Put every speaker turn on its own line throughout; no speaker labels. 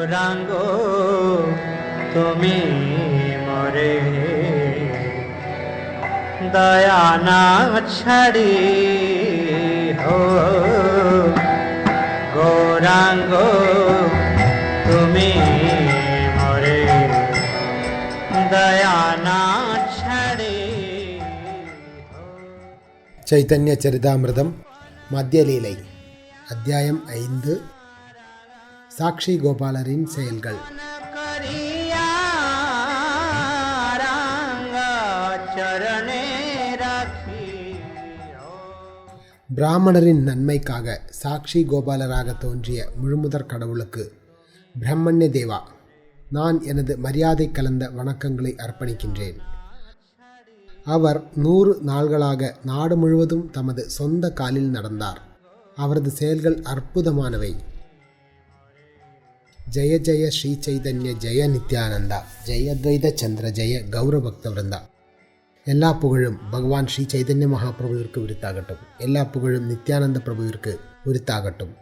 গৌরাঙ্গ তুমি মরে দয়া না ছাড়ি হো গৌরাঙ্গ তুমি মরে দয়া না ছাড়ি
ചൈതന്യ ചരിതാമൃതം മധ്യലീலை அத்தியாயம் 5 சாக்ஷி கோபாலரின் செயல்கள். பிராமணரின் நன்மைக்காக சாக்ஷி கோபாலராக தோன்றிய முழுமுதற் கடவுளுக்கு பிரம்மண்ய தேவா, நான் எனது மரியாதை கலந்த வணக்கங்களை அர்ப்பணிக்கின்றேன். அவர் 100 நாள்களாக நாடு முழுவதும் தமது சொந்த காலில் நடந்தார். அவரது செயல்கள் அற்புதமானவை. ஜெய ஜெய ஸ்ரீ சைதன்ய ஜெய நித்யானந்தா, ஜெய அத்வைத சந்திர ஜெய கௌரபக்த விருந்தா. எல்லா புகழும் பகவான் ஸ்ரீ சைதன்ய மகாபிரபுவிற்கு உரித்தாகட்டும். எல்லா புகழும் நித்யானந்த பிரபுவிற்கு உரித்தாகட்டும்.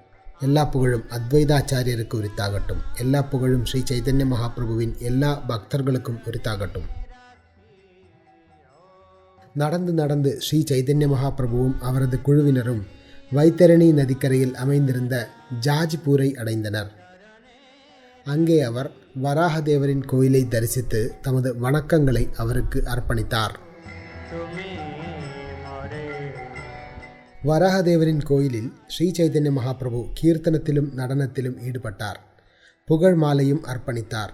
எல்லா புகழும் அத்வைதாச்சாரியருக்கு உரித்தாகட்டும். எல்லா புகழும் ஸ்ரீ சைதன்ய மகாபிரபுவின் எல்லா பக்தர்களுக்கும் உரித்தாகட்டும். நடந்து நடந்து ஸ்ரீ சைதன்ய மகாபிரபுவும் அவரது குழுவினரும் வைத்தரணி நதிக்கரையில் அமைந்திருந்த ஜாஜ்பூரை அடைந்தனர். அங்கே அவர் வராகதேவரின் கோயிலை தரிசித்து தமது வணக்கங்களை அவருக்கு அர்ப்பணித்தார். வராகதேவரின் கோயிலில் ஸ்ரீ சைதன்ய மகாபிரபு கீர்த்தனத்திலும் நடனத்திலும் ஈடுபட்டார். புகழ் மாலையும் அர்ப்பணித்தார்.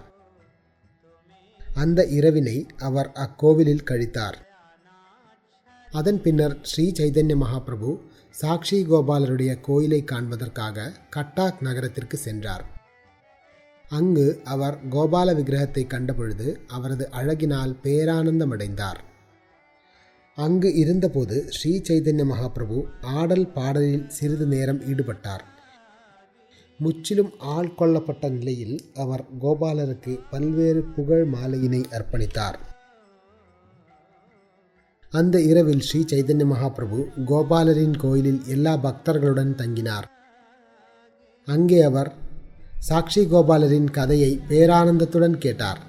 அந்த இரவினை அவர் அக்கோவிலில் கழித்தார். அதன் பின்னர் ஸ்ரீ சைதன்ய மகாபிரபு சாக்ஷி கோபாலருடைய கோயிலை காண்பதற்காக கட்டாக் நகரத்திற்கு சென்றார். அங்கு அவர் கோபால விக்கிரகத்தை கண்டபொழுது அவரது அழகினால் பேரானந்தமடைந்தார். அங்கு இருந்தபோது ஸ்ரீ சைதன்ய மகாபிரபு ஆடல் பாடலில் சிறிது நேரம் ஈடுபட்டார். முற்றிலும் ஆள் கொள்ளப்பட்ட நிலையில் அவர் கோபாலருக்கு பல்வேறு புகழ் மாலையினை அர்ப்பணித்தார். அந்த இரவில் ஸ்ரீ சைதன்ய மகாபிரபு கோபாலரின் கோயிலில் எல்லா பக்தர்களுடன் தங்கினார். அங்கே அவர் சாக்ஷி கோபாலரின் கதையை பேரானந்தத்துடன் கேட்டார்.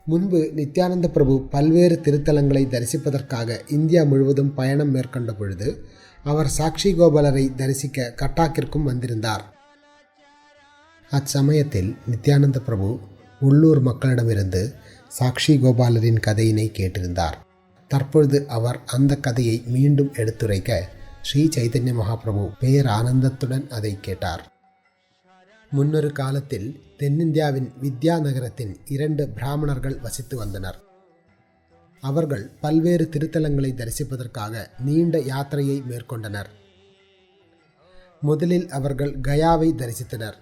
முன்பு நித்யானந்த பிரபு பல்வேறு திருத்தலங்களை தரிசிப்பதற்காக இந்தியா முழுவதும் பயணம் மேற்கொண்ட பொழுது அவர் சாக்ஷி கோபாலரை தரிசிக்க கட்டாக்கிற்கும் வந்திருந்தார். அச்சமயத்தில் நித்யானந்த பிரபு உள்ளூர் மக்களிடமிருந்து சாக்ஷி கோபாலரின் கதையினை கேட்டிருந்தார். தற்பொழுது அவர் அந்த கதையை மீண்டும் எடுத்துரைக்க ஸ்ரீ சைதன்ய மகாபிரபு பேரானந்தத்துடன் அதை கேட்டார். முன்னொரு காலத்தில் தென்னிந்தியாவின் வித்யா நகரத்தின் 2 பிராமணர்கள் வசித்து வந்தனர். அவர்கள் பல்வேறு திருத்தலங்களை தரிசிப்பதற்காக நீண்ட யாத்திரையை மேற்கொண்டனர். முதலில் அவர்கள் கயாவை தரிசித்தனர்.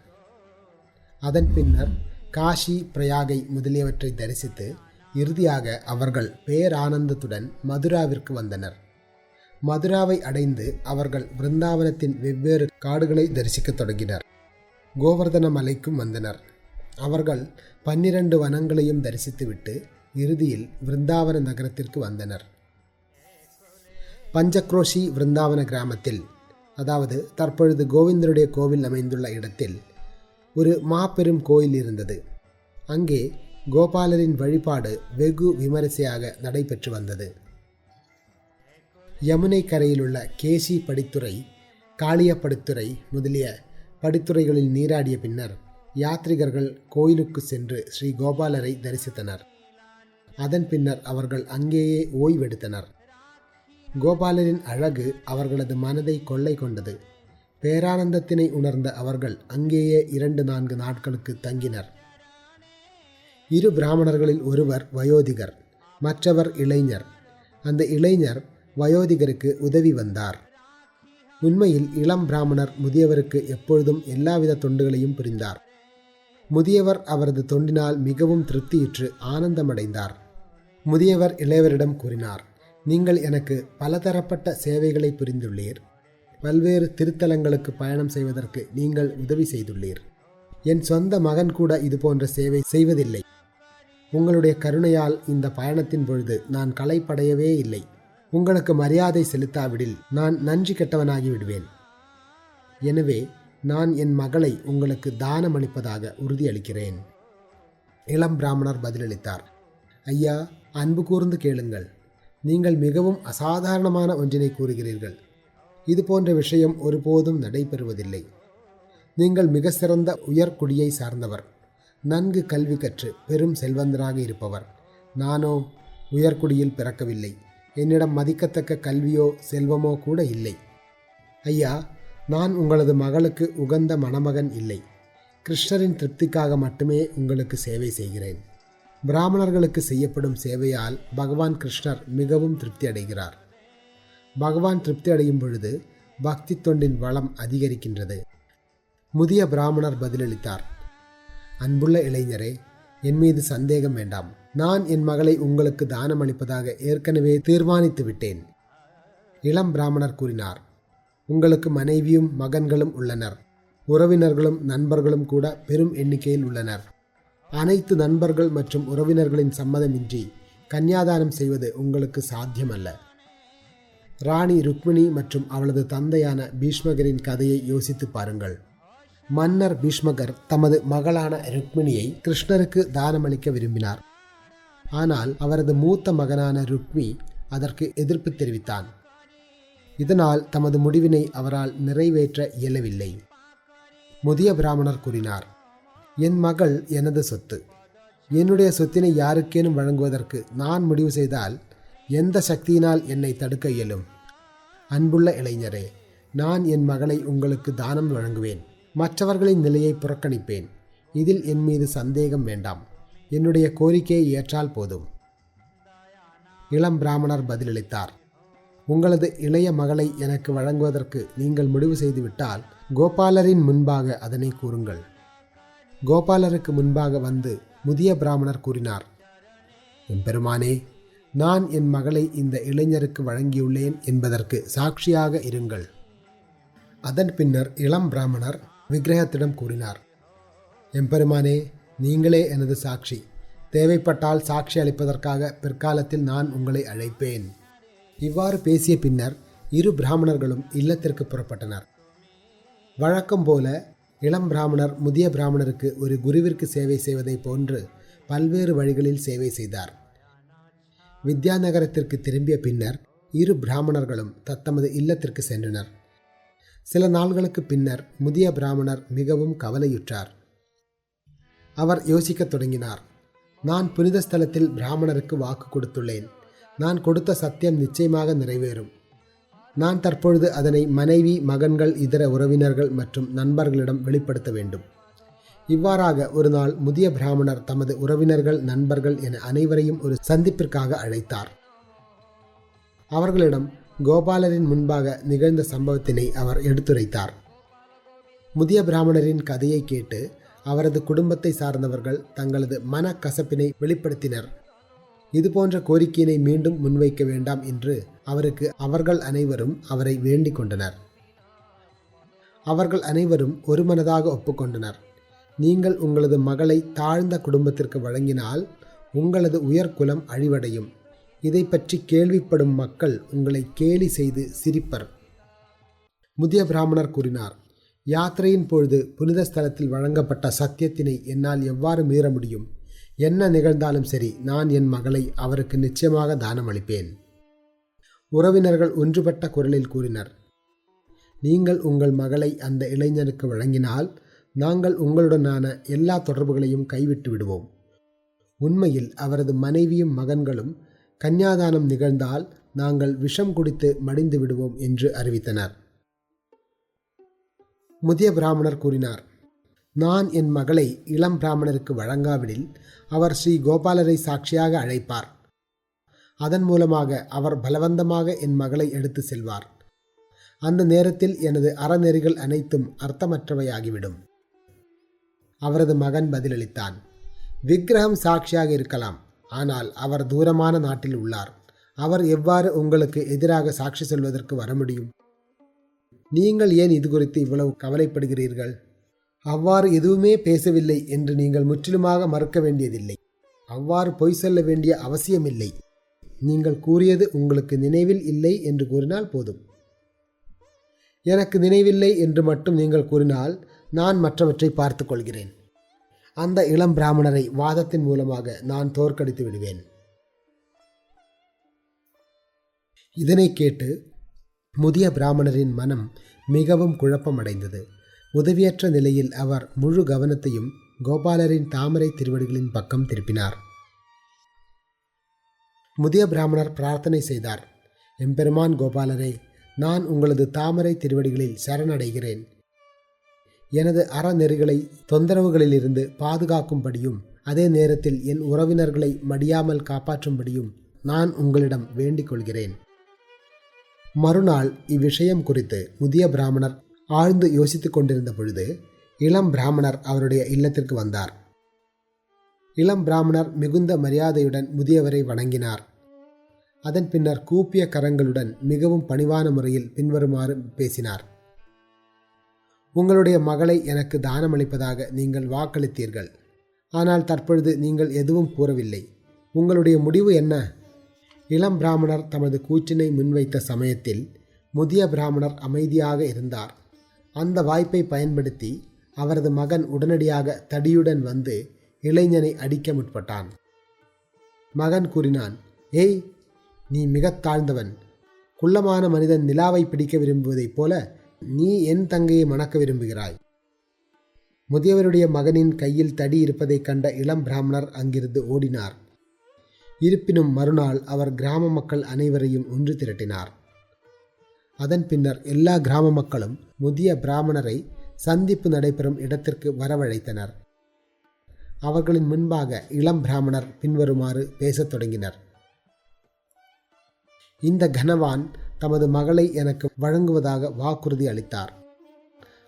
அதன் பின்னர் காஷி, பிரயாகை முதலியவற்றை தரிசித்து இறுதியாக அவர்கள் பேரானந்தத்துடன் மதுராவிற்கு வந்தனர். மதுராவை அடைந்து அவர்கள் விருந்தாவனத்தின் வெவ்வேறு காடுகளை தரிசிக்கத் தொடங்கினர். கோவர்தன மலைக்கும் வந்தனர். அவர்கள் 12 வனங்களையும் தரிசித்துவிட்டு இறுதியில் விருந்தாவன நகரத்திற்கு வந்தனர். பஞ்சக்ரோஷி விருந்தாவன கிராமத்தில், அதாவது தற்பொழுது கோவிந்தருடைய கோவில் அமைந்துள்ள இடத்தில் ஒரு மாபெரும் கோயில் இருந்தது. அங்கே கோபாலரின் வழிபாடு வெகு விமரிசையாக நடைபெற்று வந்தது. யமுனை கரையிலுள்ள கேசி படித்துறை, காளிய படித்துறை முதலிய படித்துறைகளில் நீராடிய பின்னர் யாத்ரிகர்கள் கோயிலுக்கு சென்று ஸ்ரீ கோபாலரை தரிசித்தனர். அதன் பின்னர் அவர்கள் அங்கேயே ஓய்வெடுத்தனர். கோபாலரின் அழகு அவர்களது மனதை கொள்ளை கொண்டது. பேரானந்தத்தினை உணர்ந்த அவர்கள் அங்கேயே 2-4 நாட்களுக்கு தங்கினர். 2 பிராமணர்களில் ஒருவர் வயோதிகர், மற்றவர் இளைஞர். அந்த இளைஞர் வயோதிகருக்கு உதவி வந்தார். உண்மையில் இளம் பிராமணர் முதியவருக்கு எப்பொழுதும் எல்லாவித தொண்டுகளையும் புரிந்தார். முதியவர் அவரது தொண்டினால் மிகவும் திருப்தியுற்று ஆனந்தமடைந்தார். முதியவர் இளையவரிடம் கூறினார், நீங்கள் எனக்கு பலதரப்பட்ட சேவைகளை புரிந்துள்ளீர். பல்வேறு திருத்தலங்களுக்கு பயணம் செய்வதற்கு நீங்கள் உதவி செய்துள்ளீர். என் சொந்த மகன் கூட இது போன்ற சேவை செய்வதில்லை. உங்களுடைய கருணையால் இந்த பயணத்தின் பொழுது நான் களைப்படையவே இல்லை. உங்களுக்கு மரியாதை செலுத்தாவிடில் நான் நன்றி கெட்டவனாகி விடுவேன். எனவே நான் என் மகளை உங்களுக்கு தானம் அளிப்பதாக உறுதியளிக்கிறேன். இளம் பிராமணர் பதிலளித்தார், ஐயா, அன்பு கூர்ந்து கேளுங்கள். நீங்கள் மிகவும் அசாதாரணமான ஒன்றினை கூறுகிறீர்கள். இது போன்ற விஷயம் ஒருபோதும் நடைபெறுவதில்லை. நீங்கள் மிக சிறந்த உயர்குடியை சார்ந்தவர், நன்கு கல்வி கற்று பெரும் செல்வந்தராக இருப்பவர். நானோ உயர்குடியில் பிறக்கவில்லை. என்னிடம் மதிக்கத்தக்க கல்வியோ செல்வமோ கூட இல்லை. ஐயா, நான் உங்களது மகளுக்கு உகந்த மணமகன் இல்லை. கிருஷ்ணரின் திருப்திக்காக மட்டுமே உங்களுக்கு சேவை செய்கிறேன். பிராமணர்களுக்கு செய்யப்படும் சேவையால் பகவான் கிருஷ்ணர் மிகவும் திருப்தி அடைகிறார். பகவான் திருப்தி அடையும் பொழுது பக்தி தொண்டின் வளம் அதிகரிக்கின்றது. முதிய பிராமணர் பதிலளித்தார், அன்புள்ள இளைஞரே, என் மீது சந்தேகம் வேண்டாம். நான் என் மகளை உங்களுக்கு தானம் அளிப்பதாக ஏற்கனவே தீர்மானித்து விட்டேன். இளம் பிராமணர் கூறினார், உங்களுக்கு மனைவியும் மகன்களும் உள்ளனர். உறவினர்களும் நண்பர்களும் கூட பெரும் எண்ணிக்கையில் உள்ளனர். அனைத்து நண்பர்கள் மற்றும் உறவினர்களின் சம்மதமின்றி கன்னியாதானம் செய்வது உங்களுக்கு சாத்தியமல்ல. ராணி ருக்மிணி மற்றும் அவளது தந்தையான பீஷ்மகரின் கதையை யோசித்து பாருங்கள். மன்னர் பீஷ்மகர் தமது மகளான ருக்மிணியை கிருஷ்ணருக்கு தானமளிக்க விரும்பினார். ஆனால் அவரது மூத்த மகனான ருக்மி அதற்கு எதிர்ப்பு தெரிவித்தான். இதனால் தமது முடிவினை அவரால் நிறைவேற்ற இயலவில்லை. முதிய பிராமணர் கூறினார், என் மகள் எனது சொத்து. என்னுடைய சொத்தினை யாருக்கேனும் வழங்குவதற்கு நான் முடிவு செய்தால் எந்த சக்தியினால் என்னை தடுக்க இயலும்? அன்புள்ள இளைஞரே, நான் என் மகளை உங்களுக்கு தானம் வழங்குவேன். மற்றவர்களின் நிலையை புறக்கணிப்பேன். இதில் என் மீது சந்தேகம் வேண்டாம். என்னுடைய கோரிக்கையை ஏற்றால் போதும். இளம் பிராமணர் பதிலளித்தார், உங்களது இளைய மகளை எனக்கு வழங்குவதற்கு நீங்கள் முடிவு செய்துவிட்டால் கோபாலரின் முன்பாக அதனை கூறுங்கள். கோபாலருக்கு முன்பாக வந்து முதிய பிராமணர் கூறினார், எம்பெருமானே, நான் என் மகளை இந்த இளைஞருக்கு வழங்கியுள்ளேன் என்பதற்கு சாட்சியாக இருங்கள். அதன் பின்னர் இளம் பிராமணர் விக்கிரகத்திடம் கூறினார், எம்பெருமானே, நீங்களே எனது சாட்சி. தேவைப்பட்டால் சாட்சி அளிப்பதற்காக பிற்காலத்தில் நான் உங்களை அழைப்பேன். இவ்வாறு பேசிய பின்னர் இரு பிராமணர்களும் இல்லத்திற்கு புறப்பட்டனர். வழக்கம் போல இளம் பிராமணர் முதிய பிராமணருக்கு ஒரு குருவிற்கு சேவை செய்வதை போன்று பல்வேறு வழிகளில் சேவை செய்தார். வித்யாநகரத்திற்கு திரும்பிய பின்னர் இரு பிராமணர்களும் தத்தமது இல்லத்திற்கு சென்றனர். சில நாள்களுக்கு பின்னர் முதிய பிராமணர் மிகவும் கவலையுற்றார். அவர் யோசிக்கத் தொடங்கினார், நான் புனித ஸ்தலத்தில் பிராமணருக்கு வாக்கு கொடுத்துள்ளேன். நான் கொடுத்த சத்தியம் நிச்சயமாக நிறைவேறும். நான் தற்பொழுது அதனை மனைவி, மகன்கள், இதர உறவினர்கள் மற்றும் நண்பர்களிடம் வெளிப்படுத்த வேண்டும். இவ்வாறாக ஒரு நாள் முதிய பிராமணர் தமது உறவினர்கள், நண்பர்கள் என அனைவரையும் ஒரு சந்திப்பிற்காக அழைத்தார். அவர்களிடம் கோபாலரின் முன்பாக நிகழ்ந்த சம்பவத்தினை அவர் எடுத்துரைத்தார். முதிய பிராமணரின் கதையை கேட்டு அவரது குடும்பத்தை சார்ந்தவர்கள் தங்களது மனக்கசப்பினை வெளிப்படுத்தினர். இதுபோன்ற கோரிக்கையினை மீண்டும் முன்வைக்க வேண்டாம் என்று அவர்கள் அனைவரும் அவரை வேண்டிக் கொண்டனர். அவர்கள் அனைவரும் ஒருமனதாக ஒப்புக்கொண்டனர். நீங்கள் உங்களது மகளை தாழ்ந்த குடும்பத்திற்கு வழங்கினால் உங்களது உயர்குலம் அழிவடையும். இதை பற்றி கேள்விப்படும் மக்கள் உங்களை கேலி செய்து சிரிப்பர். முதிய பிராமணர் கூறினார், யாத்திரையின் பொழுது புனித ஸ்தலத்தில் வழங்கப்பட்ட சத்தியத்தினை என்னால் எவ்வாறு மீற முடியும்? என்ன நிகழ்ந்தாலும் சரி, நான் என் மகளை அவருக்கு நிச்சயமாக தானம் அளிப்பேன். உறவினர்கள் ஒன்றுபட்ட குரலில் கூறினர், நீங்கள் உங்கள் மகளை அந்த இளைஞனுக்கு வழங்கினால் நாங்கள் உங்களுடனான எல்லா தொடர்புகளையும் கைவிட்டு விடுவோம். உண்மையில் அவரது மனைவியும் மகன்களும் கன்னியாதானம் நிகழ்ந்தால் நாங்கள் விஷம் குடித்து மடிந்து விடுவோம் என்று அறிவித்தனர். முதிய பிராமணர் கூறினார், நான் என் மகளை இளம் பிராமணருக்கு வழங்காவிடில் அவர் ஸ்ரீ கோபாலரை சாட்சியாக அழைப்பார். அதன் மூலமாக அவர் பலவந்தமாக என் மகளை எடுத்து செல்வார். அந்த நேரத்தில் எனது அறநெறிகள் அனைத்தும் அர்த்தமற்றவையாகிவிடும். அவரது மகன் பதிலளித்தான், விக்கிரகம் சாட்சியாக இருக்கலாம், ஆனால் அவர் தூரமான நாட்டில் உள்ளார். அவர் எவ்வாறு உங்களுக்கு எதிராக சாட்சி சொல்வதற்கு வர முடியும்? நீங்கள் ஏன் இது குறித்து இவ்வளவு கவலைப்படுகிறீர்கள்? அவ்வாறு எதுவுமே பேசவில்லை என்று நீங்கள் முற்றிலுமாக மறுக்க வேண்டியதில்லை. அவ்வாறு பொய் சொல்ல வேண்டிய அவசியமில்லை. நீங்கள் கூறியது உங்களுக்கு நினைவில் இல்லை என்று கூறினால் போதும். எனக்கு நினைவில்லை என்று மட்டும் நீங்கள் கூறினால் நான் மற்றவற்றை பார்த்து கொள்கிறேன். அந்த இளம் பிராமணரை வாதத்தின் மூலமாக நான் தோற்கடித்து விடுவேன். இதனை கேட்டு முதிய பிராமணரின் மனம் மிகவும் குழப்பமடைந்தது. உதவியற்ற நிலையில் அவர் முழு கவனத்தையும் கோபாலரின் தாமரை திருவடிகளின் பக்கம் திருப்பினார். முதிய பிராமணர் பிரார்த்தனை செய்தார். எம்பெருமான் கோபாலரே, நான் உங்களது தாமரை திருவடிகளில் சரணடைகிறேன். எனது அறநெறிகளை தொந்தரவுகளிலிருந்து பாதுகாக்கும்படியும் அதே நேரத்தில் என் உறவினர்களை மடியாமல் காப்பாற்றும்படியும் நான் உங்களிடம் வேண்டிக் கொள்கிறேன். மறுநாள் இவ்விஷயம் குறித்து முதிய பிராமணர் ஆழ்ந்து யோசித்துக் கொண்டிருந்த பொழுது இளம் பிராமணர் அவருடைய இல்லத்திற்கு வந்தார். இளம் பிராமணர் மிகுந்த மரியாதையுடன் முதியவரை வணங்கினார். அதன் பின்னர் கூப்பிய கரங்களுடன் மிகவும் பணிவான முறையில் பின்வருமாறு பேசினார். உங்களுடைய மகளை எனக்கு தானமளிப்பதாக நீங்கள் வாக்களித்தீர்கள். ஆனால் தற்பொழுது நீங்கள் எதுவும் கூறவில்லை. உங்களுடைய முடிவு என்ன? இளம் பிராமணர் தமது கூற்றினை முன்வைத்த சமயத்தில் முதிய பிராமணர் அமைதியாக இருந்தார். அந்த வாய்ப்பை பயன்படுத்தி அவரது மகன் உடனடியாக தடியுடன் வந்து இளைஞனை அடிக்க முற்பட்டான். மகன் கூறினான், ஏய், நீ மிகத் தாழ்ந்தவன். குள்ளமான மனிதன் நிலாவை பிடிக்க விரும்புவதைப் போல நீ என் தங்கையை மணக்க விரும்புகிறாய். முதியவருடைய மகனின் கையில் தடி இருப்பதைக் கண்ட இளம் பிராமணர் அங்கிருந்து ஓடினார். இருப்பினும் மறுநாள் அவர் கிராம மக்கள் அனைவரையும் ஒன்று திரட்டினார். அதன் பின்னர் எல்லா கிராம மக்களும் முதிய பிராமணரை சந்திப்பு நடைபெறும் இடத்திற்கு வரவழைத்தனர். அவர்களின் முன்பாக இளம் பிராமணர் பின்வருமாறு பேசத் தொடங்கினர். இந்த கனவான் தமது மகளை எனக்கு வழங்குவதாக வாக்குறுதி அளித்தார்.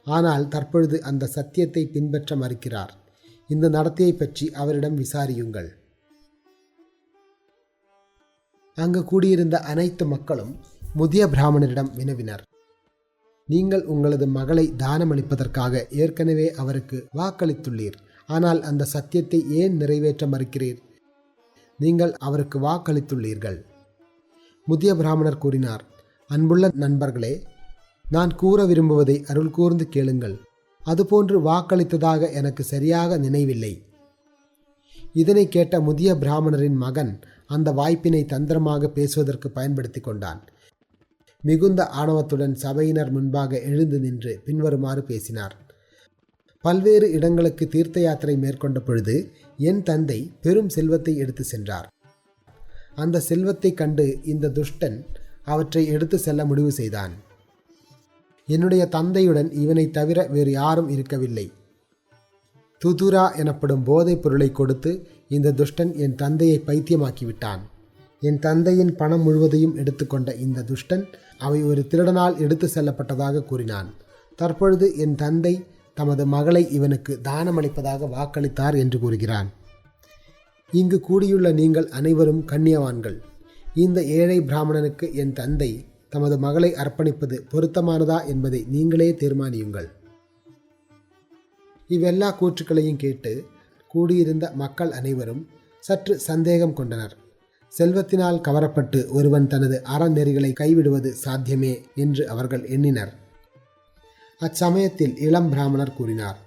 ஆனால் தற்பொழுது அந்த சத்தியத்தை பின்பற்ற மறுக்கிறார். இந்த நடத்தையை பற்றி அவரிடம் விசாரியுங்கள். அங்கு கூடியிருந்த அனைத்து மக்களும் முதிய பிராமணரிடம் வினவினர். நீங்கள் உங்களது மகளை தானமளிப்பதற்காக ஏற்கனவே அவருக்கு வாக்களித்துள்ளீர். ஆனால் அந்த சத்தியத்தை ஏன் நிறைவேற்ற மறுக்கிறீர்? நீங்கள் அவருக்கு வாக்களித்துள்ளீர்கள். முதிய பிராமணர் கூறினார், அன்புள்ள நண்பர்களே, நான் கூற விரும்புவதை அருள் கூர்ந்து கேளுங்கள். அதுபோன்று வாக்களித்ததாக எனக்கு சரியாக நினைவில்லை. இதனை கேட்ட முதிய பிராமணரின் மகன் அந்த வாய்ப்பினை தந்திரமாக பேசுவதற்கு பயன்படுத்தி கொண்டான். மிகுந்த ஆணவத்துடன் சபையினர் முன்பாக எழுந்து நின்று பின்வருமாறு பேசினார். பல்வேறு இடங்களுக்கு தீர்த்த யாத்திரை மேற்கொண்ட பொழுது என் தந்தை பெரும் செல்வத்தை எடுத்து சென்றார். அந்த செல்வத்தை கண்டு இந்த துஷ்டன் அவற்றை எடுத்து செல்ல முடிவு செய்தான். என்னுடைய தந்தையுடன் இவனை தவிர வேறு யாரும் இருக்கவில்லை. துதுரா எனப்படும் போதைப் பொருளை கொடுத்து இந்த துஷ்டன் என் தந்தையை பைத்தியமாக்கிவிட்டான். என் தந்தையின் பணம் முழுவதையும் எடுத்துக்கொண்ட இந்த துஷ்டன் அவை ஒரு திருடனால் எடுத்து செல்லப்பட்டதாக கூறினான். தற்பொழுது என் தந்தை தமது மகளை இவனுக்கு தானமளிப்பதாக வாக்களித்தார் என்று கூறுகிறான். இங்கு கூடியுள்ள நீங்கள் அனைவரும் கண்ணியவான்கள். இந்த ஏழை பிராமணனுக்கு என் தந்தை தமது மகளை அர்ப்பணிப்பது பொருத்தமானதா என்பதை நீங்களே தீர்மானியுங்கள். இவ்வெல்லா கூற்றுக்களையும் கேட்டு கூடியிருந்த மக்கள் அனைவரும் சற்று சந்தேகம் கொண்டனர். செல்வத்தினால் கவரப்பட்டு ஒருவன் தனது அறநெறிகளை கைவிடுவது சாத்தியமே என்று அவர்கள் எண்ணினர். அச்சமயத்தில் இளம் பிராமணர் கூறினார்,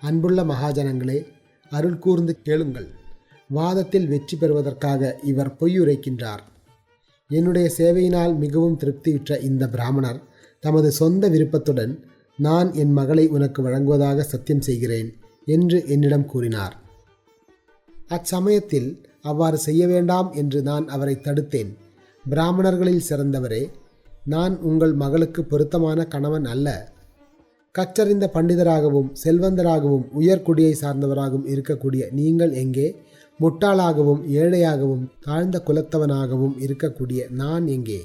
அன்புள்ள மகாஜனங்களே, அருள் கூர்ந்து கேளுங்கள். வாதத்தில் வெற்றி பெறுவதற்காக இவர் பொய்யுரைக்கின்றார். என்னுடைய சேவையினால் மிகவும் திருப்தியுற்ற இந்த பிராமணர் தமது சொந்த விருப்பத்துடன் நான் என் மகளை உனக்கு வழங்குவதாக சத்தியம் செய்கிறேன் என்று என்னிடம் கூறினார். அச்சமயத்தில் அவ்வாறு செய்ய வேண்டாம் என்று நான் அவரை தடுத்தேன். பிராமணர்களில் சிறந்தவரே, நான் உங்கள் மகளுக்கு பொருத்தமான கணவன் அல்ல. கற்றறிந்த பண்டிதராகவும் செல்வந்தராகவும் உயர்குடியை சார்ந்தவராகவும் இருக்கக்கூடிய நீங்கள் எங்கே? முட்டாளாகவும் ஏழையாகவும் தாழ்ந்த குலத்தவனாகவும் இருக்கக்கூடிய நான் எங்கே?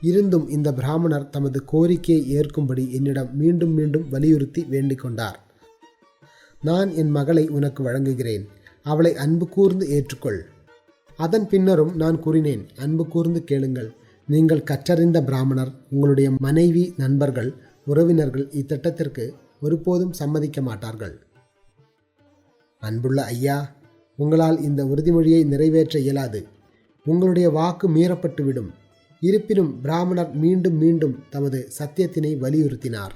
இருந்தும் இந்த பிராமணர் தமது கோரிக்கையை ஏற்கும்படி என்னிடம் மீண்டும் மீண்டும் வலியுறுத்தி வேண்டிக் கொண்டார். நான் என் மகளை உனக்கு வழங்குகிறேன். அவளை அன்பு கூர்ந்து ஏற்றுக்கொள். அதன் பின்னரும் நான் கூறினேன், அன்பு கூர்ந்து கேளுங்கள். நீங்கள் கற்றறிந்த பிராமணர். உங்களுடைய மனைவி, நண்பர்கள், உறவினர்கள் இத்திட்டத்திற்கு ஒருபோதும் சம்மதிக்க மாட்டார்கள். அன்புள்ள ஐயா, உங்களால் இந்த உறுதிமொழியை நிறைவேற்ற இயலாது. உங்களுடைய வாக்கு மீறப்பட்டுவிடும். இருப்பினும் பிராமணர் மீண்டும் மீண்டும் தமது சத்தியத்தினை வலியுறுத்தினார்.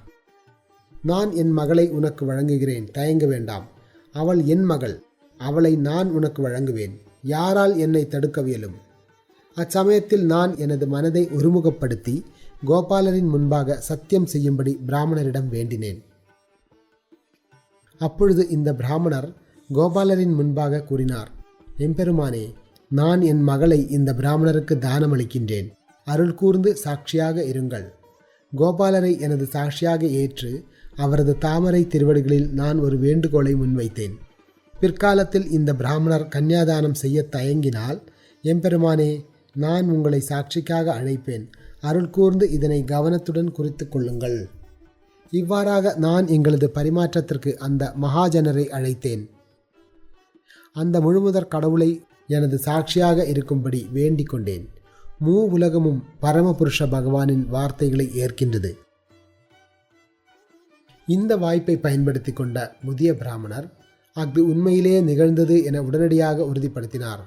நான் என் மகளை உனக்கு வழங்குகிறேன், தயங்க வேண்டாம். அவள் என் மகள், அவளை நான் உனக்கு வழங்குவேன். யாரால் என்னை தடுக்கவியலும்? அச்சமயத்தில் நான் எனது மனதை ஒருமுகப்படுத்தி கோபாலரின் முன்பாக சத்தியம் செய்யும்படி பிராமணரிடம் வேண்டினேன். அப்பொழுது இந்த பிராமணர் கோபாலரின் முன்பாக கூறினார், எம்பெருமானே, நான் என் மகளை இந்த பிராமணருக்கு தானமளிக்கின்றேன். அருள் கூர்ந்து சாட்சியாக இருங்கள். கோபாலரை எனது சாட்சியாக ஏற்று அவரது தாமரை திருவடிகளில் நான் ஒரு வேண்டுகோளை முன்வைத்தேன். பிற்காலத்தில் இந்த பிராமணர் கன்னியாதானம் செய்ய தயங்கினால், எம்பெருமானே, நான் உங்களை சாட்சிக்காக அழைப்பேன். அருள் கூர்ந்து இதனை கவனத்துடன் குறித்து கொள்ளுங்கள். இவ்வாறாக நான் எங்களது பரிமாற்றத்திற்கு அந்த மகாஜனரை அழைத்தேன். அந்த முழுமுதற் கடவுளை எனது சாட்சியாக இருக்கும்படி வேண்டிக் கொண்டேன். உலகமும் பரமபுருஷ பகவானின் வார்த்தைகளை ஏற்கின்றது. இந்த வாய்ப்பை பயன்படுத்தி கொண்ட முதிய பிராமணர் அது உண்மையிலேயே நிகழ்ந்தது என உடனடியாக உறுதிப்படுத்தினார்.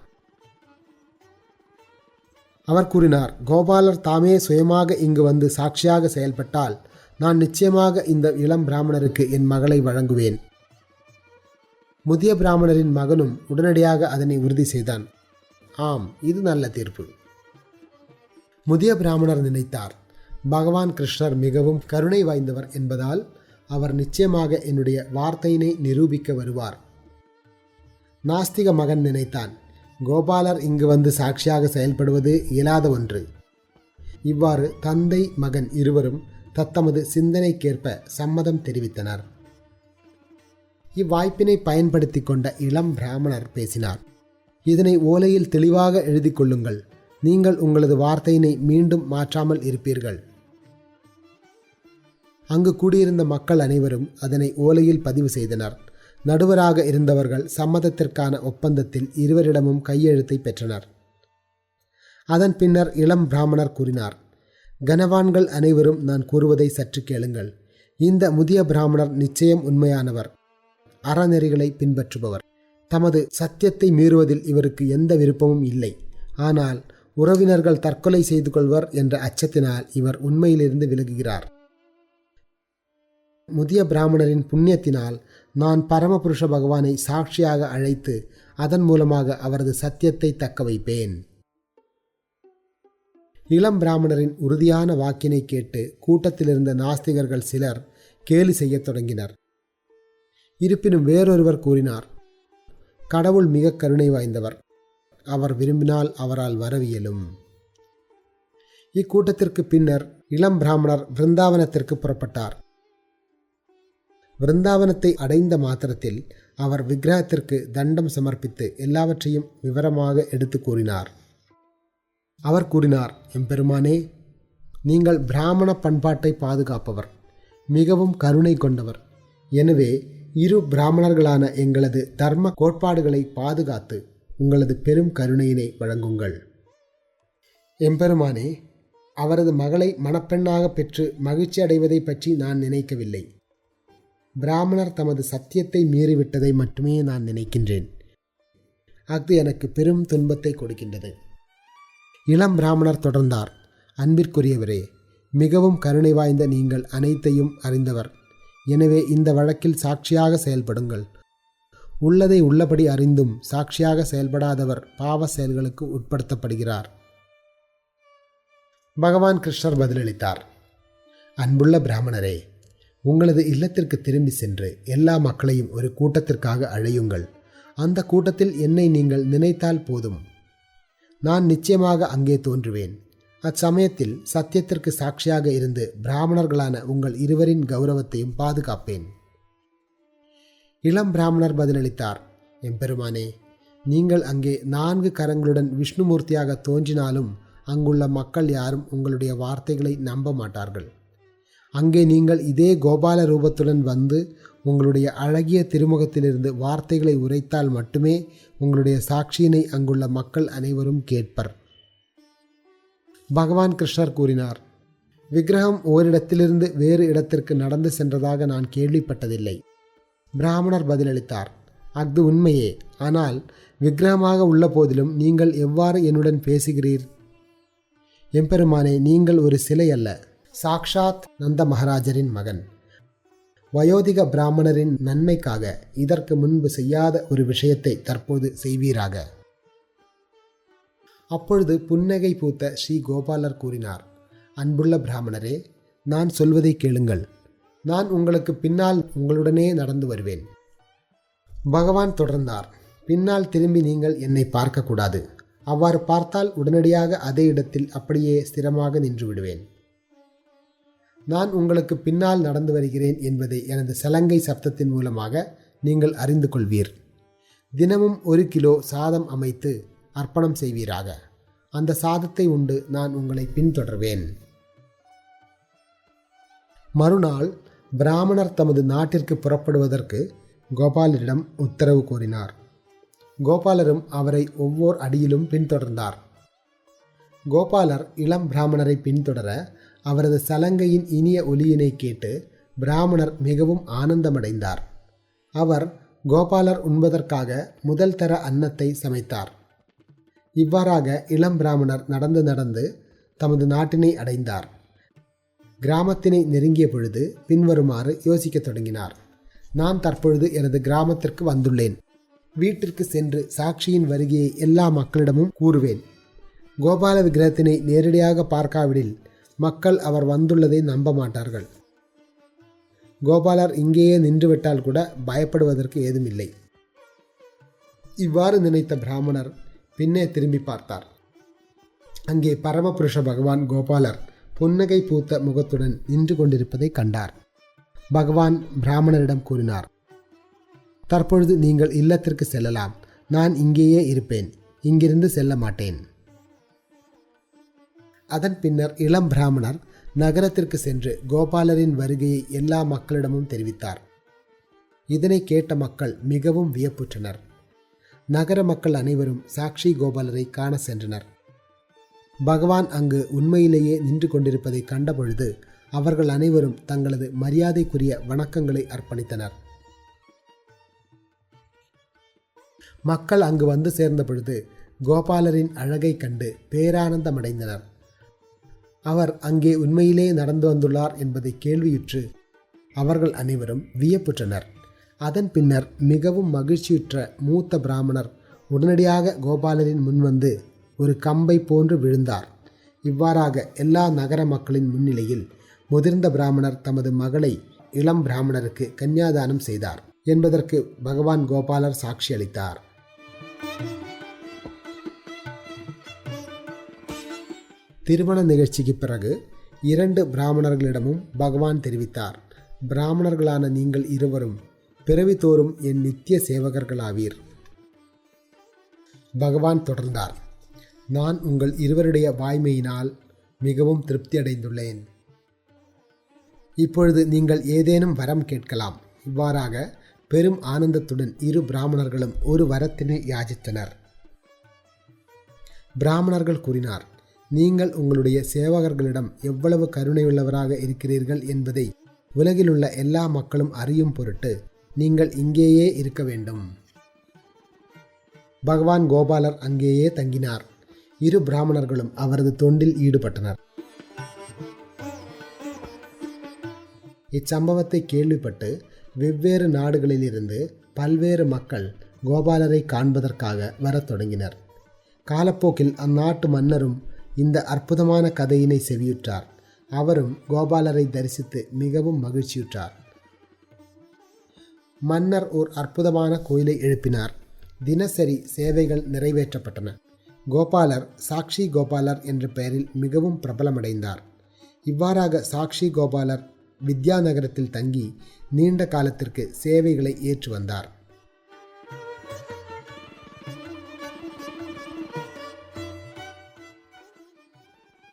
அவர் கூறினார், கோபாலர் தாமே சுயமாக இங்கு வந்து சாட்சியாக செயல்பட்டால் நான் நிச்சயமாக இந்த இளம் பிராமணருக்கு என் மகளை வழங்குவேன். முதிய பிராமணரின் மகனும் உடனடியாக அதனை உறுதி செய்தான். ஆம், இது நல்ல தீர்ப்பு. முதிய பிராமணர் நினைத்தார், பகவான் கிருஷ்ணர் மிகவும் கருணை வாய்ந்தவர் என்பதால் அவர் நிச்சயமாக என்னுடைய வார்த்தையினை நிரூபிக்க வருவார். நாஸ்திக மகன் நினைத்தான், கோபாலர் இங்கு வந்து சாட்சியாக செயல்படுவது இயலாத ஒன்று. இவ்வாறு தந்தை மகன் இருவரும் தத்தமது சிந்தனைக்கேற்ப சம்மதம் தெரிவித்தனர். இவ்வாய்ப்பினை பயன்படுத்தி கொண்ட இளம் பிராமணர் பேசினார். இதனை ஓலையில் தெளிவாக எழுதி கொள்ளுங்கள். நீங்கள் உங்களது வார்த்தையினை மீண்டும் மாற்றாமல் இருப்பீர்கள். அங்கு கூடியிருந்த மக்கள் அனைவரும் அதனை ஓலையில் பதிவு செய்தனர். நடுவராக இருந்தவர்கள் சம்மதத்திற்கான ஒப்பந்தத்தில் இருவரிடமும் கையெழுத்தை பெற்றனர். அதன் பின்னர் இளம் பிராமணர் கூறினார், கனவான்கள் அனைவரும் நான் கூறுவதை சற்று கேளுங்கள். இந்த முதிய பிராமணர் நிச்சயம் உண்மையானவர், அறநெறிகளை பின்பற்றுபவர். தமது சத்தியத்தை மீறுவதில் இவருக்கு எந்த விருப்பமும் இல்லை. ஆனால் உறவினர்கள் தற்கொலை செய்து கொள்வர் என்ற அச்சத்தினால் இவர் உண்மையிலிருந்து விலகுகிறார். முதிய பிராமணரின் புண்ணியத்தினால் நான் பரமபுருஷ பகவானை சாட்சியாக அழைத்து அதன் மூலமாக அவரது சத்தியத்தை தக்க வைப்பேன். இளம் பிராமணரின் உறுதியான வாக்கினை கேட்டு கூட்டத்திலிருந்த நாஸ்திகர்கள் சிலர் கேலி செய்யத் தொடங்கினர். இருப்பினும் வேறொருவர் கூறினார், கடவுள் மிக கருணை வாய்ந்தவர். அவர் விரும்பினால் அவரால் வரவியலும். இக்கூட்டத்திற்கு பின்னர் இளம் பிராமணர் பிருந்தாவனத்திற்கு புறப்பட்டார். பிருந்தாவனத்தை அடைந்த மாத்திரத்தில் அவர் விக்கிரகத்திற்கு தண்டம் சமர்ப்பித்து எல்லாவற்றையும் விவரமாக எடுத்து கூறினார். அவர் கூறினார், எம்பெருமானே, நீங்கள் பிராமண பண்பாட்டை பாதுகாப்பவர், மிகவும் கருணை கொண்டவர். எனவே இரு பிராமணர்களான எங்களது தர்ம கோட்பாடுகளை பாதுகாத்து உங்களது பெரும் கருணையினை வழங்குங்கள். எம்பெருமானே, அவரது மகளை மணப்பெண்ணாக பெற்று மகிழ்ச்சி அடைவதை பற்றி நான் நினைக்கவில்லை. பிராமணர் தமது சத்தியத்தை மீறிவிட்டதை மட்டுமே நான் நினைக்கின்றேன். அது எனக்கு பெரும் துன்பத்தை கொடுக்கின்றது. இளம் பிராமணர் தொடர்ந்தார், அன்பிற்குரியவரே, மிகவும் கருணை வாய்ந்த நீங்கள் அனைத்தையும் அறிந்தவர். எனவே இந்த வழக்கில் சாட்சியாக செயல்படுங்கள். உள்ளதை உள்ளபடி அறிந்தும் சாட்சியாக செயல்படாதவர் பாவ செயல்களுக்கு உட்படுத்தப்படுகிறார். பகவான் கிருஷ்ணர் பதிலளித்தார், அன்புள்ள பிராமணரே, உங்களது இல்லத்திற்கு திரும்பி சென்று எல்லா மக்களையும் ஒரு கூட்டத்திற்காக அழையுங்கள். அந்த கூட்டத்தில் என்னை நீங்கள் நினைத்தால் போதும். நான் நிச்சயமாக அங்கே தோன்றுவேன். அச்சமயத்தில் சத்தியத்திற்கு சாட்சியாக இருந்து பிராமணர்களான உங்கள் இருவரின் கௌரவத்தையும் பாதுகாப்பேன். இளம் பிராமணர் பதிலளித்தார், எம்பெருமானே, நீங்கள் அங்கே 4 கரங்களுடன் விஷ்ணுமூர்த்தியாக தோன்றினாலும் அங்குள்ள மக்கள் யாரும் உங்களுடைய வார்த்தைகளை நம்ப மாட்டார்கள். அங்கே நீங்கள் இதே கோபால ரூபத்துடன் வந்து உங்களுடைய அழகிய திருமுகத்திலிருந்து வார்த்தைகளை உரைத்தால் மட்டுமே உங்களுடைய சாட்சியினை அங்குள்ள மக்கள் அனைவரும் கேட்பர். பகவான் கிருஷ்ணர் கூறினார், விக்கிரகம் ஓரிடத்திலிருந்து வேறு இடத்திற்கு நடந்து சென்றதாக நான் கேள்விப்பட்டதில்லை. பிராமணர் பதிலளித்தார், அது உண்மையே. ஆனால் விக்கிரகமாக உள்ள போதிலும் நீங்கள் எவ்வாறு என்னுடன் பேசுகிறீர்? எம்பெருமானே, நீங்கள் ஒரு சிலை அல்ல, சாக்ஷாத் நந்த மகாராஜரின் மகன். வயோதிக பிராமணரின் நன்மைக்காக இதற்கு முன்பு செய்யாத ஒரு விஷயத்தை தற்போது செய்வீராக. அப்பொழுது புன்னகை பூத்த ஸ்ரீ கோபாலர் கூறினார், அன்புள்ள பிராமணரே, நான் சொல்வதை கேளுங்கள். நான் உங்களுக்கு பின்னால் உங்களுடனே நடந்து வருவேன். பகவான் தொடர்ந்தார், பின்னால் திரும்பி நீங்கள் என்னை பார்க்கக்கூடாது. அவ்வாறு பார்த்தால் உடனடியாக அதே இடத்தில் அப்படியே ஸ்திரமாக நின்று விடுவேன். நான் உங்களுக்கு பின்னால் நடந்து வருகிறேன் என்பதை எனது சலங்கை சப்தத்தின் மூலமாக நீங்கள் அறிந்து கொள்வீர். தினமும் 1 கிலோ சாதம் அமைத்து அர்ப்பணம் செய்வீராக. அந்த சாதத்தை உண்டு நான் உங்களை பின்தொடர்வேன். மறுநாள் பிராமணர் தமது நாட்டிற்கு புறப்படுவதற்கு கோபாலரிடம் உத்தரவு கோரினார். கோபாலரும் அவரை ஒவ்வொரு அடியிலும் பின்தொடர்ந்தார். கோபாலர் இளம் பிராமணரை பின்தொடர அவரது சலங்கையின் இனிய ஒலியினை கேட்டு பிராமணர் மிகவும் ஆனந்தமடைந்தார். அவர் கோபாலர் உண்பதற்காக முதல் தர அன்னத்தை சமைத்தார். இவ்வாறாக இளம் பிராமணர் நடந்து நடந்து தமது நாட்டினை அடைந்தார். கிராமத்தினை நெருங்கிய பொழுது பின்வருமாறு யோசிக்கத் தொடங்கினார். நான் தற்பொழுது எனது கிராமத்திற்கு வந்துள்ளேன். வீட்டிற்கு சென்று சாட்சியின் வருகையை எல்லா மக்களிடமும் கூறுவேன். கோபால விக்கிரகத்தினை நேரடியாக பார்க்காவிடில் மக்கள் அவர் வந்துள்ளதை நம்ப மாட்டார்கள். கோபாலர் இங்கேயே நின்றுவிட்டால் கூட பயப்படுவதற்கு ஏதுமில்லை. இவ்வாறு நினைத்த பிராமணர் பின்னே திரும்பி பார்த்தார். அங்கே பரமபுருஷ பகவான் கோபாலர் புன்னகை பூத்த முகத்துடன் நின்று கொண்டிருப்பதை கண்டார். பகவான் பிராமணரிடம் கூறினார், தற்பொழுது நீங்கள் இல்லத்திற்கு செல்லலாம். நான் இங்கேயே இருப்பேன். இங்கிருந்து செல்ல மாட்டேன். அதன் பின்னர் இளம் பிராமணர் நகரத்திற்கு சென்று கோபாலரின் வருகையை எல்லா மக்களிடமும் தெரிவித்தார். இதனை கேட்ட மக்கள் மிகவும் வியப்புற்றனர். நகர மக்கள் அனைவரும் சாக்ஷி கோபாலரை காண சென்றனர். பகவான் அங்கு உண்மையிலேயே நின்று கொண்டிருப்பதை கண்டபொழுது அவர்கள் அனைவரும் தங்களது மரியாதைக்குரிய வணக்கங்களை அர்ப்பணித்தனர். மக்கள் அங்கு வந்து சேர்ந்த பொழுது கோபாலரின் அழகை கண்டு பேரானந்தமடைந்தனர். அவர் அங்கே உண்மையிலே நடந்து வந்துள்ளார் என்பதை கேள்வியுற்று அவர்கள் அனைவரும் வியப்புற்றனர். அதன் பின்னர் மிகவும் மகிழ்ச்சியுற்ற மூத்த பிராமணர் உடனடியாக கோபாலரின் முன்வந்து ஒரு கம்பை போன்று விழுந்தார். இவ்வாறாக எல்லா நகர மக்களின் முன்னிலையில் முதிர்ந்த பிராமணர் தமது மகளை இளம் பிராமணருக்கு கன்னியாதானம் செய்தார் என்பதற்கு பகவான் கோபாலர் சாட்சி அளித்தார். திருமண நிகழ்ச்சிக்கு பிறகு 2 பிராமணர்களிடமும் பகவான் தெரிவித்தார், பிராமணர்களான நீங்கள் இருவரும் பிறவிதோறும் என் நித்திய சேவகர்களாவீர். பகவான் தொடர்ந்தார், நான் உங்கள் இருவருடைய வாய்மையினால் மிகவும் திருப்தி அடைந்துள்ளேன். இப்பொழுது நீங்கள் ஏதேனும் வரம் கேட்கலாம். இவ்வாறாக பெரும் ஆனந்தத்துடன் 2 பிராமணர்களும் ஒரு வரத்தினை யாசித்தனர். பிராமணர்கள் கூறினார், நீங்கள் உங்களுடைய சேவகர்களிடம் எவ்வளவு கருணையுள்ளவராக இருக்கிறீர்கள் என்பதை உலகிலுள்ள எல்லா மக்களும் அறியும் பொருட்டு நீங்கள் இங்கேயே இருக்க வேண்டும். பகவான் கோபாலர் அங்கேயே தங்கினார். 2 பிராமணர்களும் அவரது தொண்டில் ஈடுபட்டனர். இச்சம்பவத்தை கேள்விப்பட்டு வெவ்வேறு நாடுகளிலிருந்து பல்வேறு மக்கள் கோபாலரை காண்பதற்காக வரத் தொடங்கினர். காலப்போக்கில் அந்நாட்டு மன்னரும் இந்த அற்புதமான கதையினை செவியுற்றார். அவரும் கோபாலரை தரிசித்து மிகவும் மகிழ்ச்சியுற்றார். மன்னர் ஓர் அற்புதமான கோயிலை எழுப்பினார். தினசரி சேவைகள் நிறைவேற்றப்பட்டன. கோபாலர் சாக்ஷி கோபாலர் என்ற பெயரில் மிகவும் பிரபலமடைந்தார். இவ்வாறாக சாக்ஷி கோபாலர் வித்யாநகரத்தில் தங்கி நீண்ட காலத்திற்கு சேவைகளை ஏற்று வந்தார்.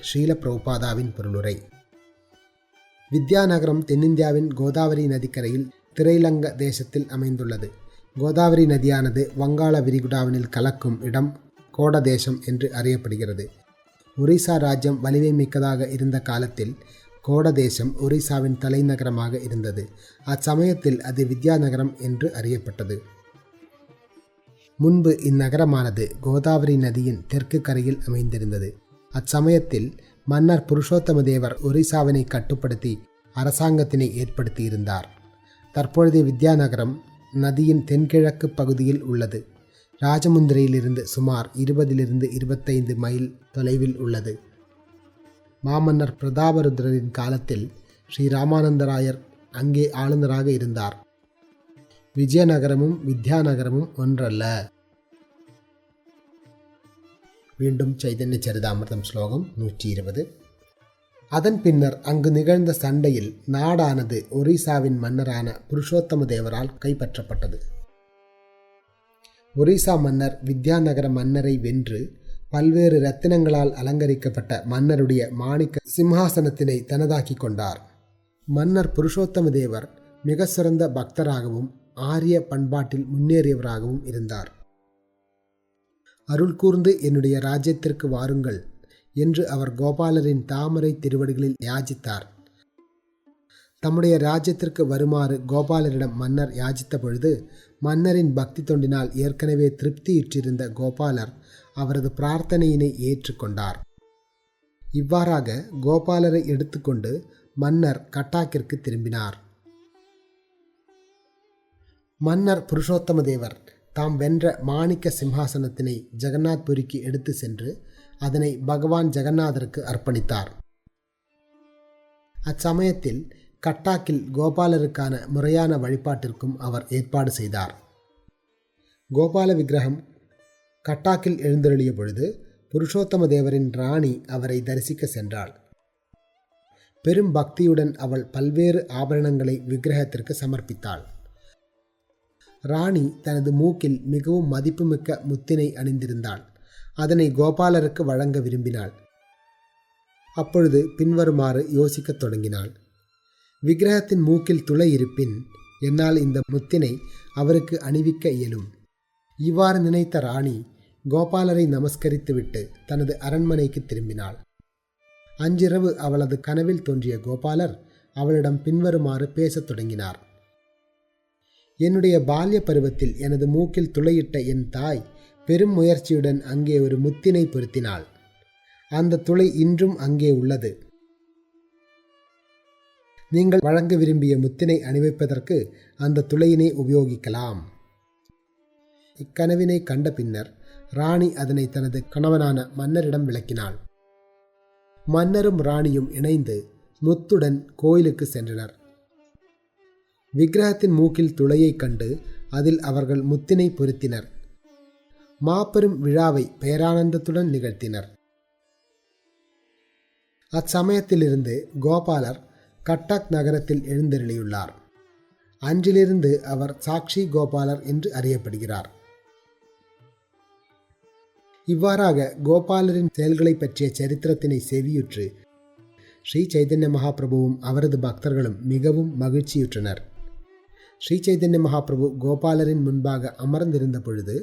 ஸ்ரீல பிரபுபாதாவின் பொருளுரை. வித்யாநகரம் தென்னிந்தியாவின் கோதாவரி நதிக்கரையில் திரைலங்க தேசத்தில் அமைந்துள்ளது. கோதாவரி நதியானது வங்காள விரிகுடாவினில் கலக்கும் இடம் கோட தேசம் என்று அறியப்படுகிறது. ஒரிசா ராஜ்யம் வலிமை மிக்கதாக இருந்த காலத்தில் கோட தேசம் ஒரிசாவின் தலைநகரமாக இருந்தது. அச்சமயத்தில் அது வித்யாநகரம் என்று அறியப்பட்டது. முன்பு இந்நகரமானது கோதாவரி நதியின் தெற்கு கரையில் அமைந்திருந்தது. அச்சமயத்தில் மன்னர் புருஷோத்தம தேவர் ஒரிசாவினை கட்டுப்படுத்தி அரசாங்கத்தினை ஏற்படுத்தியிருந்தார். தற்பொழுதைய வித்யாநகரம் நதியின் தென்கிழக்கு பகுதியில் உள்ளது. ராஜமுந்திரியிலிருந்து சுமார் 20-25 மைல் தொலைவில் உள்ளது. மாமன்னர் பிரதாபருத்ரரின் காலத்தில் ஸ்ரீ ராமானந்தராயர் அங்கே ஆளுநராக இருந்தார். விஜயநகரமும் வித்யாநகரமும் ஒன்றல்ல. மீண்டும் சைதன்ய சரிதாமிர்தம் ஸ்லோகம் 120. அதன் பின்னர் அங்கு நிகழ்ந்த சண்டையில் நாடானது ஒரிசாவின் மன்னரான புருஷோத்தம தேவரால் கைப்பற்றப்பட்டது. ஒரிசா மன்னர் வித்யாநகர மன்னரை வென்று பல்வேறு இரத்தினங்களால் அலங்கரிக்கப்பட்ட மன்னருடைய மாணிக்க சிம்ஹாசனத்தினை தனதாக்கி கொண்டார். மன்னர் புருஷோத்தம தேவர் மிக சிறந்த பக்தராகவும் ஆரிய பண்பாட்டில் முன்னேறியவராகவும் இருந்தார். அருள் கூர்ந்து என்னுடைய ராஜ்யத்திற்கு வாருங்கள் என்று அவர் கோபாலரின் தாமரை திருவடிகளில் யாசித்தார். தம்முடைய ராஜ்யத்திற்கு வருமாறு கோபாலரிடம் மன்னர் யாசித்த பொழுது மன்னரின் பக்தி தொண்டினால் ஏற்கனவே திருப்தியுற்றிருந்த கோபாலர் அவரது பிரார்த்தனையினை ஏற்றுக்கொண்டார். இவ்வாறாக கோபாலரை எடுத்துக்கொண்டு மன்னர் கட்டாக்கிற்கு திரும்பினார். மன்னர் புருஷோத்தம தேவர் தாம் வென்ற மாணிக்க சிம்ஹாசனத்தினை ஜெகநாத்புரிக்கு எடுத்து சென்று அதனை பகவான் ஜெகநாதருக்கு அர்ப்பணித்தார். அச்சமயத்தில் கட்டாக்கில் கோபாலருக்கான முறையான வழிபாட்டிற்கும் அவர் ஏற்பாடு செய்தார். கோபால விக்கிரகம் கட்டாக்கில் எழுந்தருளிய பொழுது புருஷோத்தம தேவரின் ராணி அவரை தரிசிக்க சென்றாள். பெரும் பக்தியுடன் அவள் பல்வேறு ஆபரணங்களை விக்கிரகத்திற்கு சமர்ப்பித்தாள். ராணி தனது மூக்கில் மிகவும் மதிப்புமிக்க முத்தினை அணிந்திருந்தாள். அதனை கோபாலருக்கு வழங்க விரும்பினாள். அப்பொழுது பின்வருமாறு யோசிக்கத் தொடங்கினாள். விக்கிரகத்தின் மூக்கில் துளை இருப்பின் என்னால் இந்த முத்தினை அவருக்கு அணிவிக்க இயலும். இவ்வாறு நினைத்த ராணி கோபாலரை நமஸ்கரித்துவிட்டு தனது அரண்மனைக்கு திரும்பினாள். அன்றிரவு அவளது கனவில் தோன்றிய கோபாலர் அவளிடம் பின்வருமாறு பேசத் தொடங்கினார். என்னுடைய பால்ய பருவத்தில் எனது மூக்கில் துளையிட்ட என் தாய் பெரும் முயற்சியுடன் அங்கே ஒரு முத்தினை பொருத்தினாள். அந்த துளை இன்றும் அங்கே உள்ளது. நீங்கள் வழங்க விரும்பிய முத்தினை அணிவிப்பதற்கு அந்த துளையினை உபயோகிக்கலாம். இக்கனவினை கண்ட பின்னர் ராணி அதனை தனது கணவனான மன்னரிடம் விளக்கினாள். மன்னரும் ராணியும் இணைந்து முத்துடன் கோயிலுக்கு சென்றனர். விக்கிரகத்தின் மூக்கில் துளையை கண்டு அதில் அவர்கள் முத்தினை பொருத்தினர். மாபெரும் விழாவை பேரானந்தத்துடன் நிகழ்த்தினர். அச்சமயத்திலிருந்து கோபாலர் கட்டக் நகரத்தில் எழுந்தருளியுள்ளார். அன்றிலிருந்து அவர் சாக்ஷி கோபாலர் என்று அறியப்படுகிறார். இவ்வாறாக கோபாலரின் செயல்களை பற்றிய சரித்திரத்தினை செவியுற்று ஸ்ரீ சைதன்ய மகாபிரபுவும் அவரது பக்தர்களும் மிகவும் மகிழ்ச்சியுற்றனர். ஸ்ரீ சைதன்ய மகாபிரபு கோபாலரின் முன்பாக அமர்ந்திருந்த பொழுது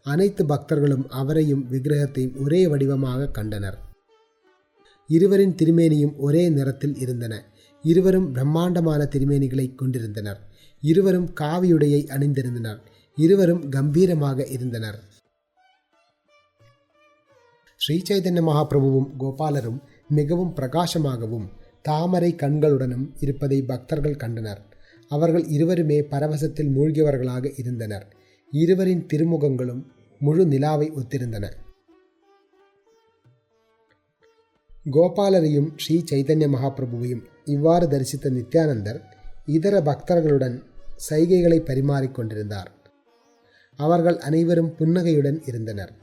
அனைத்து பக்தர்களும் அவரையும் விக்கிரகத்தையும் ஒரே வடிவமாக கண்டனர். இருவரின் திருமேனியும் ஒரே நிறத்தில் இருந்தன. இருவரும் பிரம்மாண்டமான திருமேனிகளை கொண்டிருந்தனர். இருவரும் காவியுடையை அணிந்திருந்தனர். இருவரும் கம்பீரமாக இருந்தனர். ஸ்ரீ சைதன்ய மகாபிரபுவும் கோபாலரும் மிகவும் பிரகாசமாகவும் தாமரை கண்களுடனும் இருப்பதை பக்தர்கள் கண்டனர். அவர்கள் இருவருமே பரவசத்தில் மூழ்கியவர்களாக இருந்தனர். இருவரின் திருமுகங்களும் முழு நிலாவை ஒத்திருந்தன. கோபாலரையும் ஸ்ரீ சைதன்ய மகாபிரபுவையும் இவ்வாறு தரிசித்த நித்யானந்தர் இதர பக்தர்களுடன் சைகைகளை பரிமாறிக்கொண்டிருந்தார். அவர்கள் அனைவரும் புன்னகையுடன் இருந்தனர்.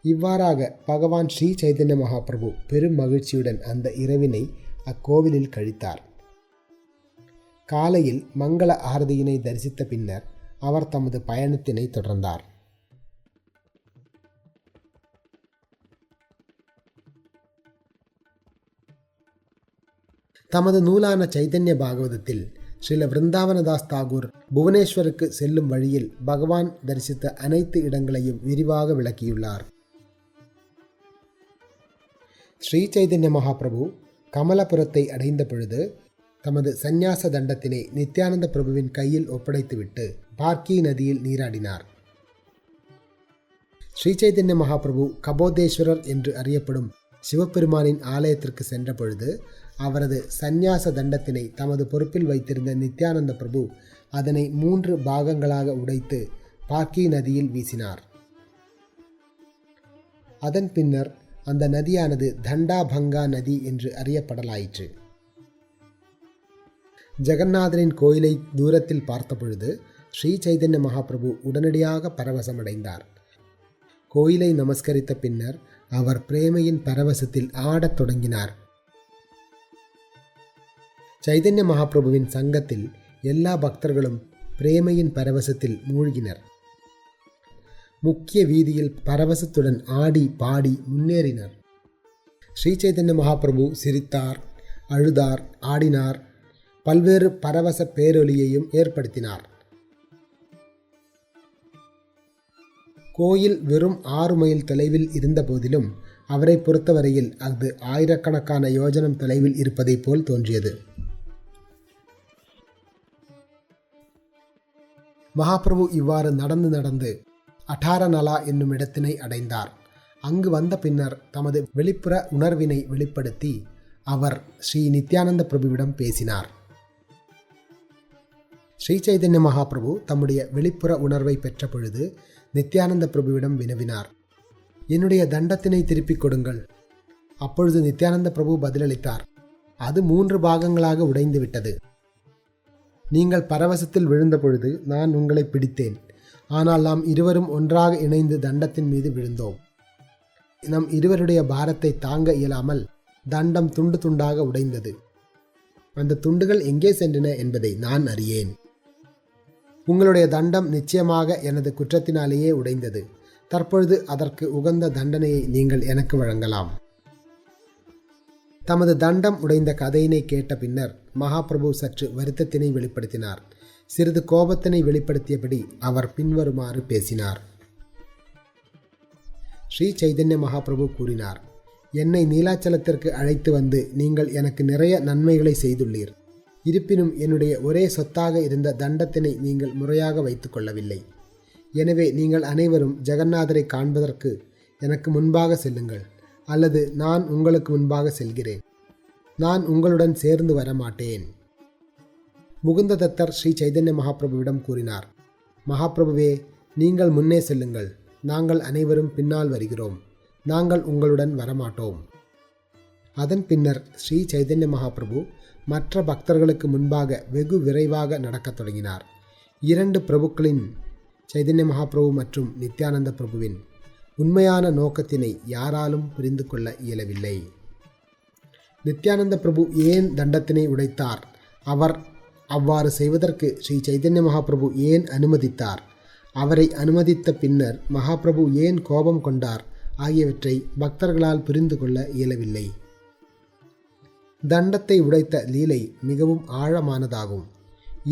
இவ்வாறாக பகவான் ஸ்ரீ சைதன்ய மகாபிரபு பெரும் மகிழ்ச்சியுடன் அந்த இரவினை அக்கோவிலில் கழித்தார். காலையில் மங்கள ஆரதியினை தரிசித்த பின்னர் அவர் தமது பயணத்தினை தொடர்ந்தார். தமது நூலான சைதன்ய பாகவதத்தில் ஸ்ரீல விருந்தாவனதாஸ் தாகூர் புவனேஸ்வருக்கு செல்லும் வழியில் பகவான் தரிசித்த அனைத்து இடங்களையும் விரிவாக விளக்கியுள்ளார். ஸ்ரீ சைதன்ய மகாபிரபு கமலபுரத்தை அடைந்த பொழுது தமது சந்நியாச தண்டத்தினை நித்யானந்த பிரபுவின் கையில் ஒப்படைத்துவிட்டு பார்க்கி நதியில் நீராடினார். ஸ்ரீ சைதன்ய மகாபிரபு கபோதேஸ்வரர் என்று அறியப்படும் சிவபெருமானின் ஆலயத்திற்கு சென்ற பொழுது அவரது சந்நியாச தண்டத்தினை தமது பொறுப்பில் வைத்திருந்த நித்யானந்த பிரபு அதனை 3 பாகங்களாக உடைத்து பார்க்கி நதியில் வீசினார். அதன் பின்னர் அந்த நதியானது தண்டாபங்கா நதி என்று அறியப்படலாயிற்று. ஜெகநாதரின் கோயிலை தூரத்தில் பார்த்தபொழுது ஸ்ரீ சைதன்ய மகாபிரபு உடனடியாக பரவசமடைந்தார். கோயிலை நமஸ்கரித்த பின்னர் அவர் பிரேமையின் பரவசத்தில் ஆடத் தொடங்கினார். சைதன்ய மகாபிரபுவின் சங்கத்தில் எல்லா பக்தர்களும் பிரேமையின் பரவசத்தில் மூழ்கினர். முக்கிய வீதியில் பரவசத்துடன் ஆடி பாடி முன்னேறினர். ஸ்ரீ சைதன்ய மகாபிரபு சிரித்தார், அழுதார், ஆடினார், பல்வேறு பரவச பேரொலியையும் ஏற்படுத்தினார். கோயில் வெறும் 6 மைல் தொலைவில் இருந்த போதிலும் அவரை பொறுத்தவரையில் அது ஆயிரக்கணக்கான யோஜனம் தொலைவில் இருப்பதை போல் தோன்றியது. மகாபிரபு இவ்வாறு நடந்து அட்டாரநலா என்னும் இடத்தினை அடைந்தார். அங்கு வந்த பின்னர் தமது வெளிப்புற உணர்வினை வெளிப்படுத்தி அவர் ஸ்ரீ நித்யானந்த பிரபுவிடம் பேசினார். ஸ்ரீ சைதன்ய மகாபிரபு தம்முடைய வெளிப்புற உணர்வை பெற்ற பொழுது நித்யானந்த பிரபுவிடம் வினவினார், என்னுடைய தண்டத்தினை திருப்பிக் கொடுங்கள். அப்பொழுது நித்யானந்த பிரபு பதிலளித்தார், அது 3 பாகங்களாக உடைந்து விட்டது. நீங்கள் பரவசத்தில் விழுந்த பொழுது நான் உங்களை பிடித்தேன். ஆனால் நாம் இருவரும் ஒன்றாக இணைந்து தண்டத்தின் மீது விழுந்தோம். நம் இருவருடைய பாரத்தை தாங்க இயலாமல் தண்டம் துண்டு துண்டாக உடைந்தது. அந்த துண்டுகள் எங்கே சென்றன என்பதை நான் அறியேன். உங்களுடைய தண்டம் நிச்சயமாக எனது குற்றத்தினாலேயே உடைந்தது. தற்பொழுது அதற்கு உகந்த தண்டனையை நீங்கள் எனக்கு வழங்கலாம். தமது தண்டம் உடைந்த கதையினை கேட்ட பின்னர் மகாபிரபு சற்று வருத்தத்தினை வெளிப்படுத்தினார். சிறிது கோபத்தினை வெளிப்படுத்தியபடி அவர் பின்வருமாறு பேசினார். ஸ்ரீ சைதன்ய மகாபிரபு கூறினார், என்னை நீலாச்சலத்திற்கு அழைத்து வந்து நீங்கள் எனக்கு நிறைய நன்மைகளை செய்துள்ளீர். இருப்பினும் என்னுடைய ஒரே சொத்தாக இருந்த தண்டத்தினை நீங்கள் முறையாக வைத்து கொள்ளவில்லை. எனவே நீங்கள் அனைவரும் ஜெகநாதரை காண்பதற்கு எனக்கு முன்பாக செல்லுங்கள், அல்லது நான் உங்களுக்கு முன்பாக செல்கிறேன். நான் உங்களுடன் சேர்ந்து வரமாட்டேன். முகுந்ததத்தர் ஸ்ரீ சைதன்ய மகாபிரபுவிடம் கூறினார், மகாபிரபுவே, நீங்கள் முன்னே செல்லுங்கள். நாங்கள் அனைவரும் பின்னால் வருகிறோம். நாங்கள் உங்களுடன் வரமாட்டோம். அதன் பின்னர் ஸ்ரீ சைதன்ய மகாபிரபு மற்ற பக்தர்களுக்கு முன்பாக வெகு விரைவாக நடக்கத் தொடங்கினார். 2 பிரபுக்களின், சைதன்ய மகாபிரபு மற்றும் நித்யானந்த பிரபுவின் உண்மையான நோக்கத்தினை யாராலும் புரிந்து கொள்ள இயலவில்லை. நித்யானந்த பிரபு ஏன் தண்டத்தினை உடைத்தார்? அவர் அவ்வாறு செய்வதற்கு ஸ்ரீ சைதன்ய மகாபிரபு ஏன் அனுமதித்தார்? அவரை அனுமதித்த பின்னர் மகாபிரபு ஏன் கோபம் கொண்டார்? ஆகியவற்றை பக்தர்களால் புரிந்து கொள்ள இயலவில்லை. தண்டத்தை உடைத்த லீலை மிகவும் ஆழமானதாகும்.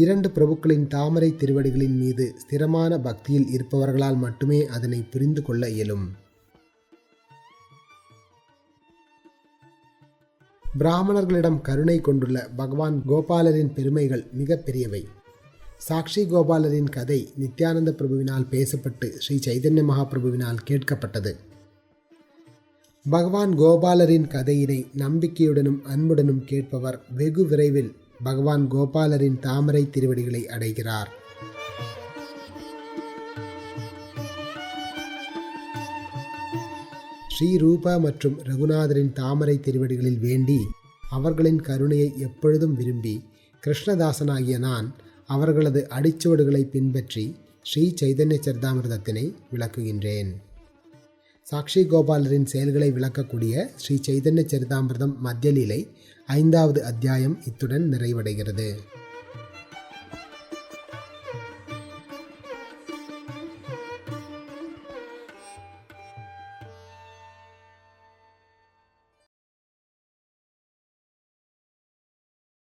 2 பிரபுக்களின் தாமரை திருவடிகளின் மீது ஸ்திரமான பக்தியில் இருப்பவர்களால் மட்டுமே அதனை புரிந்து கொள்ள இயலும். பிராமணர்களிடம் கருணை கொண்டுள்ள பகவான் கோபாலரின் பெருமைகள் மிக பெரியவை. சாக்ஷி கோபாலரின் கதை நித்யானந்த பிரபுவினால் பேசப்பட்டு ஸ்ரீ சைதன்ய மகாபிரபுவினால் கேட்கப்பட்டது. பகவான் கோபாலரின் கதையினை நம்பிக்கையுடனும் அன்புடனும் கேட்பவர் வெகு விரைவில் பகவான் கோபாலரின் தாமரை திருவடிகளை அடைகிறார். ஸ்ரீ ரூபா மற்றும் ரகுநாதரின் தாமரை திருவடிகளில் வேண்டி அவர்களின் கருணையை எப்பொழுதும் விரும்பி கிருஷ்ணதாசனாகிய நான் அவர்களது அடிச்சுவடுகளை பின்பற்றி ஸ்ரீ சைதன்ய சரிதாமிர்தத்தினை விளக்குகின்றேன். சாக்ஷி கோபாலரின் செயல்களை விளக்கக்கூடிய ஸ்ரீ சைதன்ய சரிதாமிர்தம் மத்தியலீலை 5வது அத்தியாயம் இத்துடன் நிறைவடைகிறது.